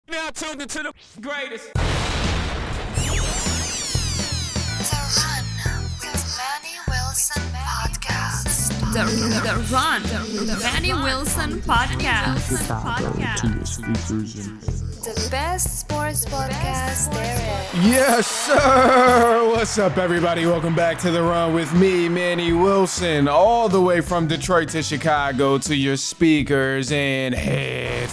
Now tuned into the greatest. The Run with Manny Wilson podcast. The Run with Manny Wilson podcast. The best sports podcast there is. Yes, sir. What's up, everybody? Welcome back to The Run with me, Manny Wilson, all the way from Detroit to Chicago to your speakers and headphones.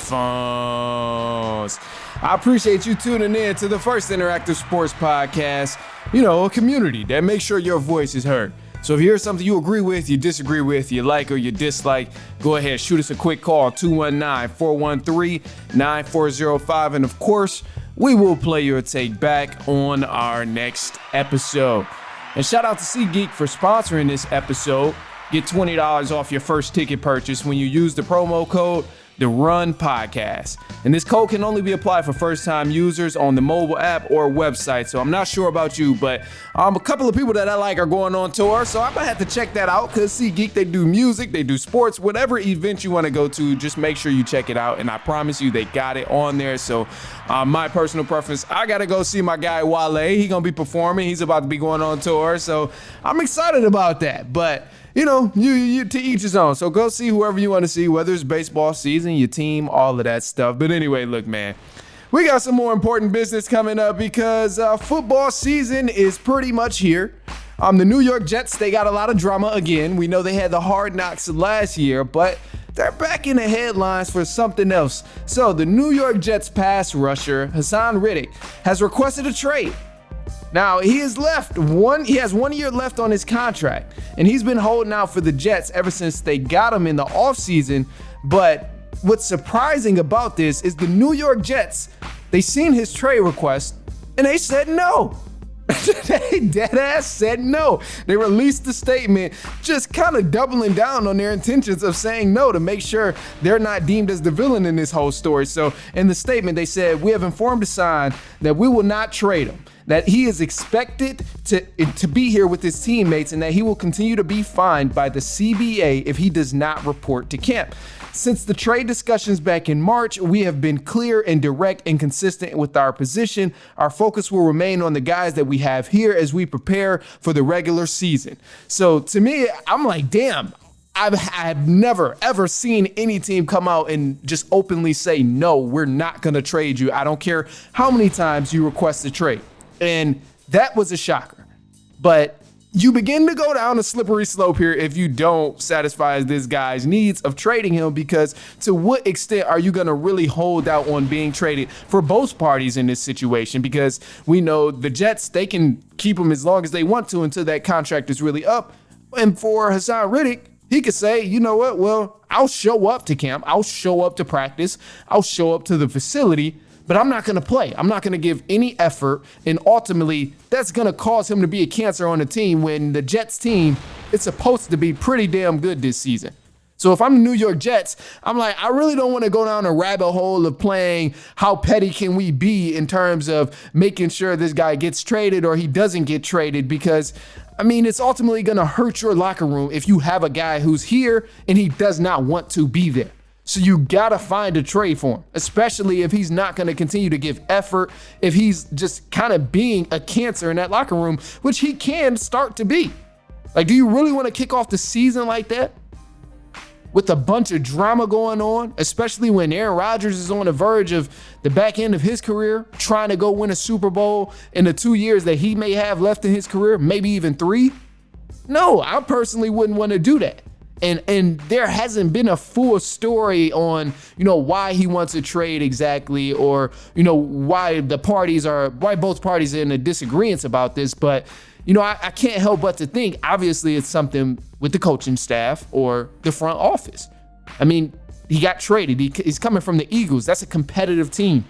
I appreciate you tuning in to the first interactive sports podcast, a community that makes sure your voice is heard. So if you hear something you agree with, you disagree with, you like or you dislike, go ahead, shoot us a quick call, 219-413-9405. And of course, we will play your take back on our next episode. And shout out to SeatGeek for sponsoring this episode. Get $20 off your first ticket purchase when you use the promo code The Run Podcast. And this code can only be applied for first-time users on the mobile app or website. So I'm not sure about you, but a couple of people that I like are going on tour. So I'm going to have to check that out because SeatGeek, they do music, they do sports, whatever event you want to go to, just make sure you check it out. And I promise you, they got it on there. So my personal preference, I got to go see my guy Wale. He's going to be performing. He's about to be going on tour. So I'm excited about that. But you to each his own. So go see whoever you want to see, whether it's baseball season, your team, all of that stuff. But anyway, look, man, we got some more important business coming up because football season is pretty much here. The New York Jets, they got a lot of drama again. We know they had the hard knocks last year, but they're back in the headlines for something else. So the New York Jets pass rusher, Haason Riddick, has requested a trade. Now, he has 1 year left on his contract, and he's been holding out for the Jets ever since they got him in the offseason. But what's surprising about this is the New York Jets, they seen his trade request, and they said no. They dead ass said no. They released the statement just kind of doubling down on their intentions of saying no to make sure they're not deemed as the villain in this whole story. So in the statement, they said, "We have informed Hassan that we will not trade him, that he is expected to be here with his teammates, and that he will continue to be fined by the CBA if he does not report to camp. Since the trade discussions back in March, we have been clear and direct and consistent with our position. Our focus will remain on the guys that we have here as we prepare for the regular season." So to me, I'm like, damn, I've never, ever seen any team come out and just openly say, no, we're not going to trade you. I don't care how many times you request a trade. And that was a shocker. But you begin to go down a slippery slope here if you don't satisfy this guy's needs of trading him, because to what extent are you going to really hold out on being traded for both parties in this situation? Because we know the Jets, they can keep him as long as they want to until that contract is really up. And for Haason Riddick, he could say, you know what, well, I'll show up to camp, I'll show up to practice, I'll show up to the facility, but I'm not going to play. I'm not going to give any effort. And ultimately, that's going to cause him to be a cancer on the team when the Jets team is supposed to be pretty damn good this season. So if I'm the New York Jets, I'm like, I really don't want to go down a rabbit hole of playing how petty can we be in terms of making sure this guy gets traded or he doesn't get traded, because it's ultimately going to hurt your locker room if you have a guy who's here and he does not want to be there. So you gotta find a trade for him, especially if he's not gonna continue to give effort, if he's just kind of being a cancer in that locker room, which he can start to be. Like, do you really want to kick off the season like that? With a bunch of drama going on, especially when Aaron Rodgers is on the verge of the back end of his career, trying to go win a Super Bowl in the 2 years that he may have left in his career, maybe even 3? No, I personally wouldn't want to do that. And there hasn't been a full story on, why he wants a trade exactly, or, why both parties are in a disagreement about this. But, I can't help but to think, obviously, it's something with the coaching staff or the front office. He got traded. He's coming from the Eagles. That's a competitive team.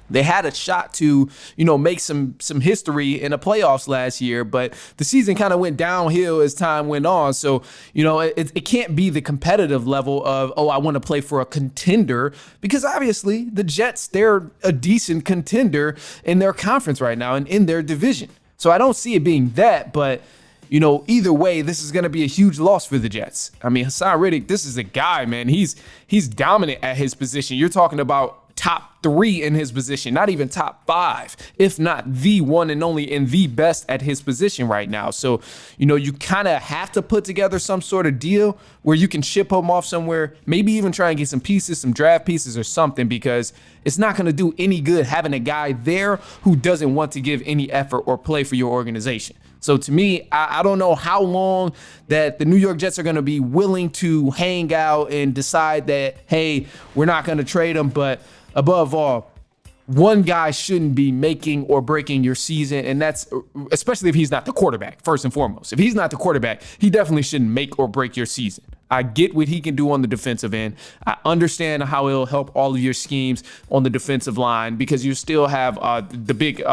They had a shot to, make some history in the playoffs last year, but the season kind of went downhill as time went on. So, it can't be the competitive level of, I want to play for a contender, because obviously the Jets, they're a decent contender in their conference right now and in their division. So I don't see it being that, but either way, this is going to be a huge loss for the Jets. Haason Riddick, this is a guy, man. He's dominant at his position. You're talking about top 3 in his position, not even top 5, if not the one and only and the best at his position right now. So, you kind of have to put together some sort of deal where you can ship him off somewhere, maybe even try and get some pieces, some draft pieces or something, because it's not going to do any good having a guy there who doesn't want to give any effort or play for your organization. So to me, I don't know how long that the New York Jets are going to be willing to hang out and decide that, hey, we're not going to trade him. But above all, one guy shouldn't be making or breaking your season. And that's especially if he's not the quarterback, first and foremost. If he's not the quarterback, he definitely shouldn't make or break your season. I get what he can do on the defensive end. I understand how it'll help all of your schemes on the defensive line because you still have the big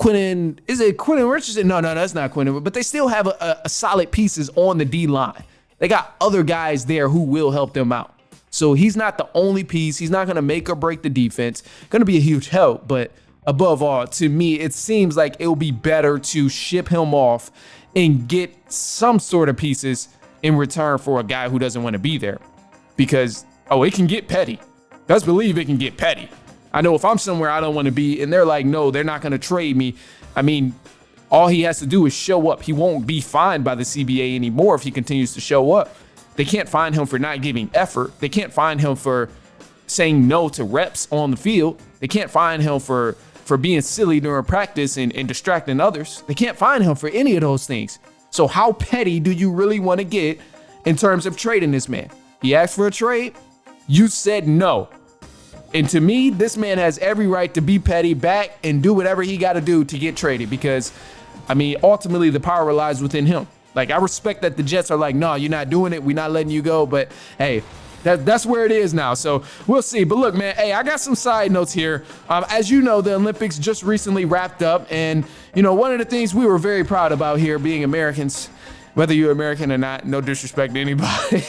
is it Quentin Richardson? No, that's not Quentin. But they still have a solid pieces on the D-line. They got other guys there who will help them out. So he's not the only piece. He's not going to make or break the defense. Going to be a huge help. But above all, to me, it seems like it'll be better to ship him off and get some sort of pieces in return for a guy who doesn't want to be there. Because, it can get petty. Best believe it can get petty. I know if I'm somewhere I don't want to be and they're like, no, they're not going to trade me. I mean, all he has to do is show up. He won't be fined by the CBA anymore if he continues to show up. They can't fine him for not giving effort. They can't fine him for saying no to reps on the field. They can't fine him for being silly during practice and distracting others. They can't fine him for any of those things. So how petty do you really want to get in terms of trading this man? He asked for a trade. You said no. And to me, this man has every right to be petty back and do whatever he got to do to get traded because, ultimately the power lies within him. Like, I respect that the Jets are like, no, you're not doing it. We're not letting you go. But, hey, that's where it is now. So we'll see. But look, man, hey, I got some side notes here. As you know, the Olympics just recently wrapped up. And, one of the things we were very proud about here being Americans, whether you're American or not, no disrespect to anybody.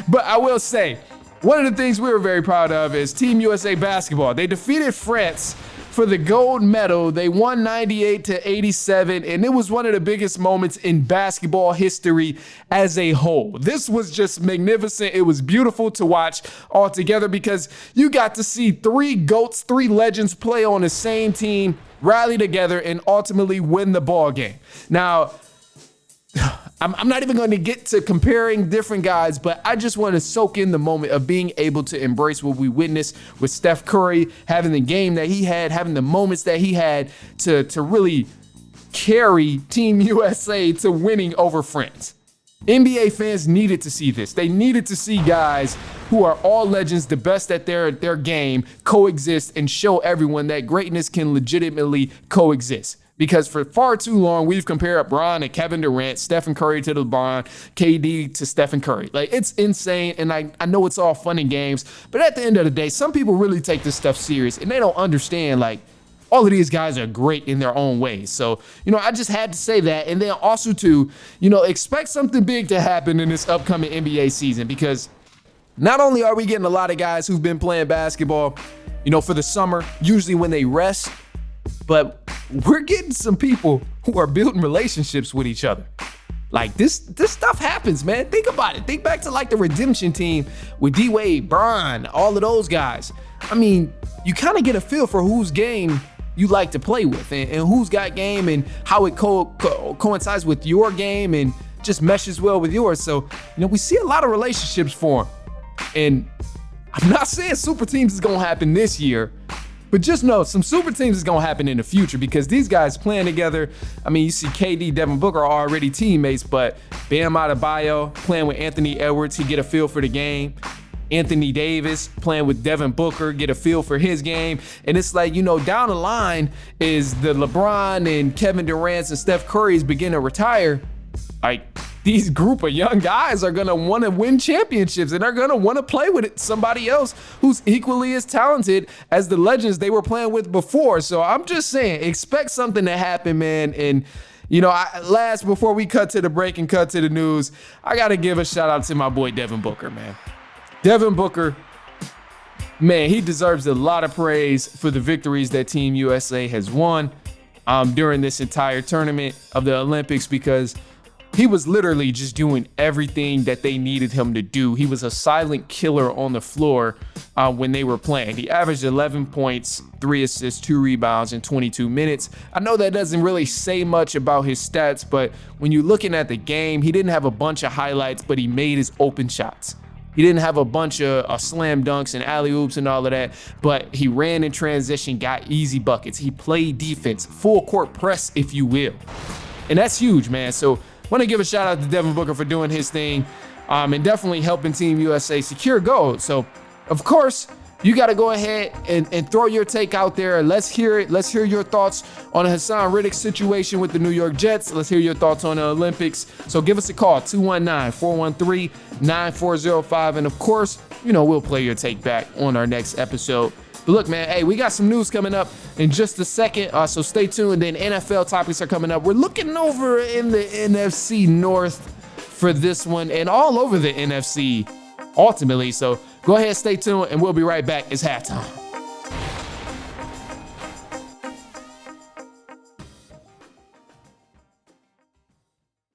But I will say, one of the things we were very proud of is Team USA basketball. They defeated France for the gold medal. They won 98-87, and it was one of the biggest moments in basketball history as a whole. This was just magnificent. It was beautiful to watch all together because you got to see 3 GOATs, 3 legends play on the same team, rally together, and ultimately win the ball game. Now, I'm not even going to get to comparing different guys, but I just want to soak in the moment of being able to embrace what we witnessed with Steph Curry, having the game that he had, having the moments that he had to really carry Team USA to winning over France. NBA fans needed to see this. They needed to see guys who are all legends, the best at their game, coexist and show everyone that greatness can legitimately coexist. Because for far too long, we've compared LeBron to Kevin Durant, Stephen Curry to LeBron, KD to Stephen Curry. Like, it's insane, and I know it's all fun and games, but at the end of the day, some people really take this stuff serious, and they don't understand, like, all of these guys are great in their own ways. So, I just had to say that. And then also, too, expect something big to happen in this upcoming NBA season because not only are we getting a lot of guys who've been playing basketball, for the summer, usually when they rest, but we're getting some people who are building relationships with each other. Like, this stuff happens, man. Think about it. Think back to, like, the redemption team with D-Wade, Bron, all of those guys. You kind of get a feel for whose game you like to play with and who's got game and how it coincides with your game and just meshes well with yours. So, we see a lot of relationships form. And I'm not saying super teams is going to happen this year, but just know some super teams is going to happen in the future because these guys playing together. You see KD, Devin Booker are already teammates, but Bam Adebayo playing with Anthony Edwards, he get a feel for the game. Anthony Davis playing with Devin Booker, get a feel for his game. And it's like, down the line is the LeBron and Kevin Durant and Steph Curry's begin to retire. Like, these group of young guys are going to want to win championships and are going to want to play with somebody else who's equally as talented as the legends they were playing with before. So I'm just saying, expect something to happen, man. And, before we cut to the break and cut to the news, I got to give a shout out to my boy Devin Booker, man. Devin Booker, man, he deserves a lot of praise for the victories that Team USA has won during this entire tournament of the Olympics because he was literally just doing everything that they needed him to do. He was a silent killer on the floor when they were playing. He averaged 11 points, 3 assists, 2 rebounds in 22 minutes. I know that doesn't really say much about his stats, but when you're looking at the game, he didn't have a bunch of highlights, but he made his open shots. He didn't have a bunch of slam dunks and alley-oops and all of that, but he ran in transition, got easy buckets. He played defense, full court press, if you will. And that's huge, man. So want to give a shout out to Devin Booker for doing his thing and definitely helping Team USA secure gold. So, of course, you got to go ahead and throw your take out there. Let's hear it. Let's hear your thoughts on the Haason Riddick situation with the New York Jets. Let's hear your thoughts on the Olympics. So give us a call, 219-413-9405. And, of course, we'll play your take back on our next episode. But look, man, hey, we got some news coming up in just a second, so stay tuned. Then NFL topics are coming up. We're looking over in the NFC North for this one and all over the NFC ultimately. So go ahead, stay tuned, and we'll be right back. It's halftime.